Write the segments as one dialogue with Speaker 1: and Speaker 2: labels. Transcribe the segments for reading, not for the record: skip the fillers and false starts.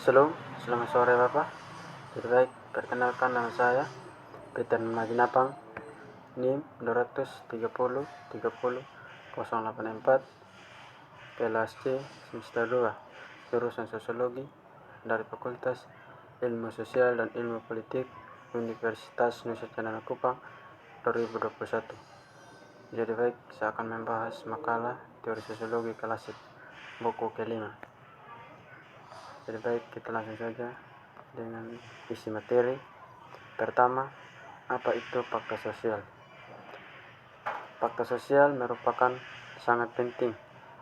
Speaker 1: Selamat sore Bapak. Jadi baik, perkenalkan nama saya Peter Majinapang, NIM 230 30 084, kelas C semester 2, jurusan Sosiologi dari Fakultas Ilmu Sosial dan Ilmu Politik Universitas Nusa Cendana Kupang 2021. Jadi baik, saya akan membahas makalah teori sosiologi klasik buku kelima. Jadi baik, kita langsung saja dengan isi materi. Pertama, apa itu fakta sosial? Fakta sosial merupakan sangat penting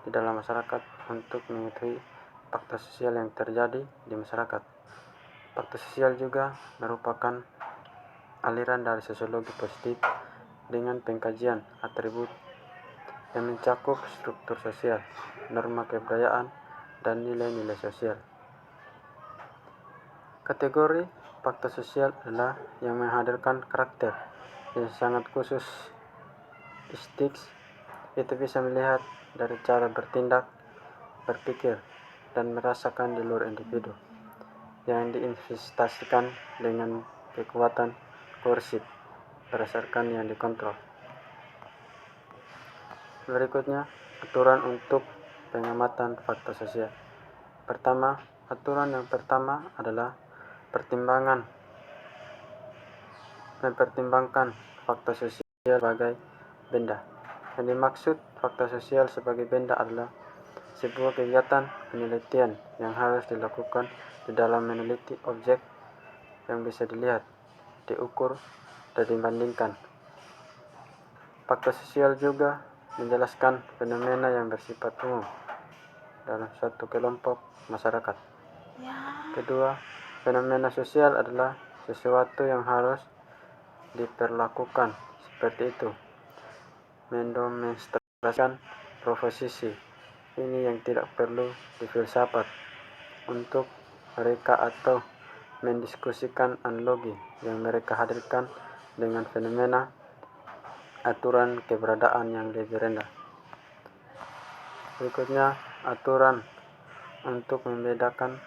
Speaker 1: di dalam masyarakat untuk mengetahui fakta sosial yang terjadi di masyarakat. Fakta sosial juga merupakan aliran dari sosiologi positif dengan pengkajian atribut yang mencakup struktur sosial, norma kebudayaan, dan nilai-nilai sosial. Kategori fakta sosial adalah yang menghadirkan karakter yang sangat khusus. Itu bisa melihat dari cara bertindak, berpikir, dan merasakan di luar individu yang diinvestasikan dengan kekuatan koersif berdasarkan yang dikontrol. Berikutnya, aturan untuk pengamatan fakta sosial. Pertama, aturan yang pertama adalah mempertimbangkan fakta sosial sebagai benda. Yang dimaksud fakta sosial sebagai benda adalah sebuah kegiatan penelitian yang harus dilakukan di dalam meneliti objek yang bisa dilihat, diukur, dan dibandingkan. Fakta sosial juga menjelaskan fenomena yang bersifat umum dalam suatu kelompok masyarakat. Kedua, fenomena sosial adalah sesuatu yang harus diperlakukan seperti itu. Mendemonstrasikan proposisi ini yang tidak perlu difilsafat untuk mereka atau mendiskusikan analogi yang mereka hadirkan dengan fenomena aturan keberadaan yang lebih rendah. Berikutnya, aturan untuk membedakan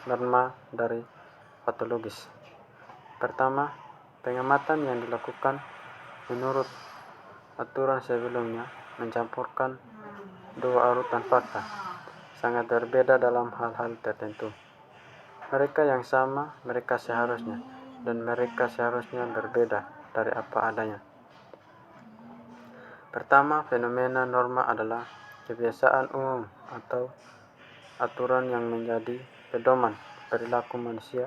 Speaker 1: norma dari patologis. Pertama, pengamatan yang dilakukan menurut aturan sebelumnya mencampurkan dua urutan fakta sangat berbeda dalam hal-hal tertentu. Mereka yang sama, mereka seharusnya, dan mereka seharusnya berbeda dari apa adanya. Pertama, fenomena norma adalah kebiasaan umum atau aturan yang menjadi pedoman perilaku manusia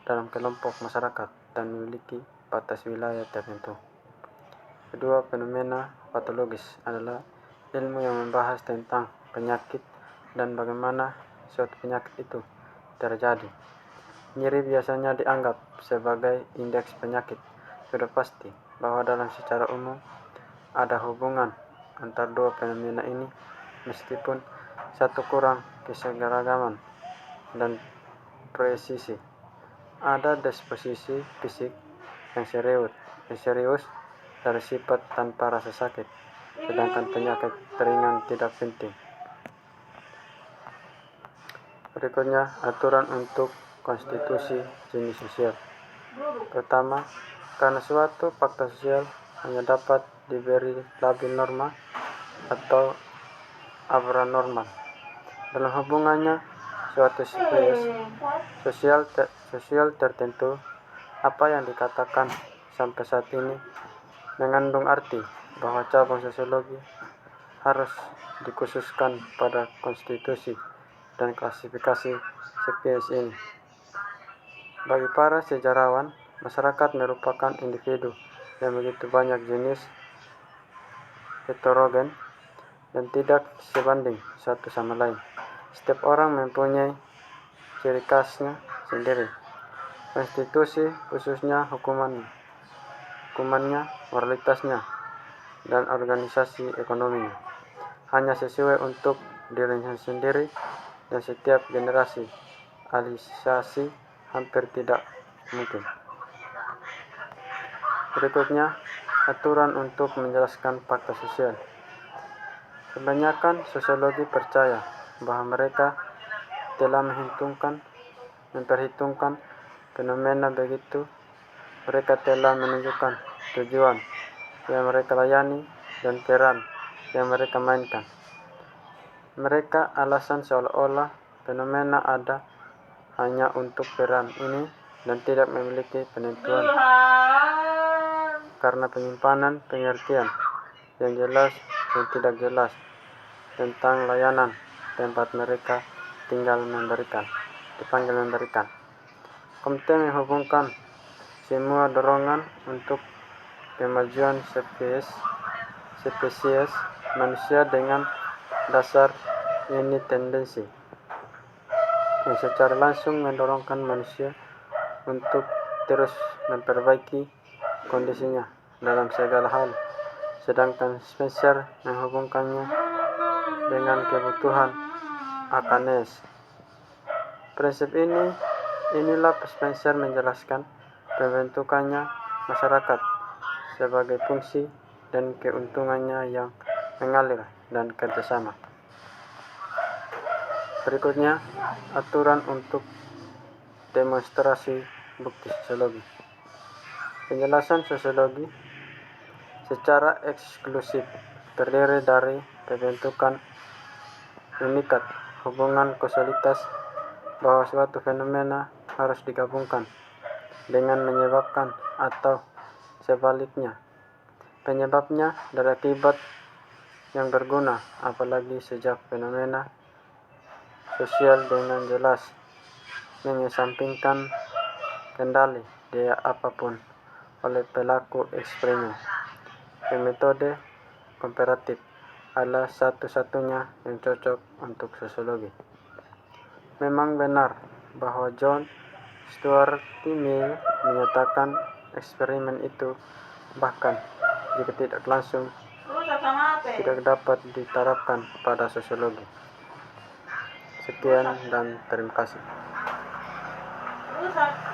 Speaker 1: dalam kelompok masyarakat dan memiliki batas wilayah tertentu. Kedua, fenomena patologis adalah ilmu yang membahas tentang penyakit dan bagaimana suatu penyakit itu terjadi. Nyeri biasanya dianggap sebagai indeks penyakit. Sudah pasti bahwa dalam secara umum ada hubungan antara dua fenomena ini, meskipun satu kurang keseragaman dan presisi. Ada disposisi fisik yang serius dari sifat tanpa rasa sakit, sedangkan penyakit ringan tidak penting. Berikutnya, aturan untuk konstitusi jenis sosial. Pertama, karena suatu fakta sosial hanya dapat diberi label norma atau abranormal dalam hubungannya suatu spesies sosial tertentu. Apa yang dikatakan sampai saat ini mengandung arti bahwa cabang sosiologi harus dikhususkan pada konstitusi dan klasifikasi spesies ini. Bagi para sejarawan, masyarakat merupakan individu yang begitu banyak jenis, heterogen, dan tidak sebanding satu sama lain. Setiap orang mempunyai ciri khasnya sendiri. Konstitusi, khususnya hukumannya, moralitasnya, dan organisasi ekonominya, hanya sesuai untuk dirinya sendiri, dan setiap generasi alisasi hampir tidak mungkin. Berikutnya, aturan untuk menjelaskan fakta sosial. Kebanyakan sosiologi percaya bahwa mereka telah menghitungkan memperhitungkan fenomena begitu, mereka telah menunjukkan tujuan yang mereka layani dan peran yang mereka mainkan. Mereka alasan seolah-olah fenomena ada hanya untuk peran ini dan tidak memiliki penentuan karena penyimpanan pengertian yang jelas dan tidak jelas tentang layanan tempat mereka dipanggil memberikan. Komite menghubungkan semua dorongan untuk kemajuan spesies manusia dengan dasar ini tendensi yang secara langsung mendorongkan manusia untuk terus memperbaiki kondisinya dalam segala hal, sedangkan Spencer menghubungkannya dengan kebutuhan Akanes. Prinsip inilah Spencer menjelaskan pembentukannya masyarakat sebagai fungsi dan keuntungannya yang mengalir dan kerjasama. Berikutnya, aturan untuk demonstrasi bukti sosiologi. Penjelasan sosiologi secara eksklusif terdiri dari pembentukan unikat hubungan kausalitas bahwa suatu fenomena harus digabungkan dengan menyebabkan atau sebaliknya penyebabnya dari akibat yang berguna, apalagi sejak fenomena sosial dengan jelas mengesampingkan kendali daya apapun oleh pelaku eksperimen. Metode komparatif adalah satu-satunya yang cocok untuk sosiologi. Memang benar bahwa John Stuart Mill menyatakan eksperimen itu bahkan jika tidak langsung tidak dapat diterapkan pada sosiologi. Sekian dan terima kasih.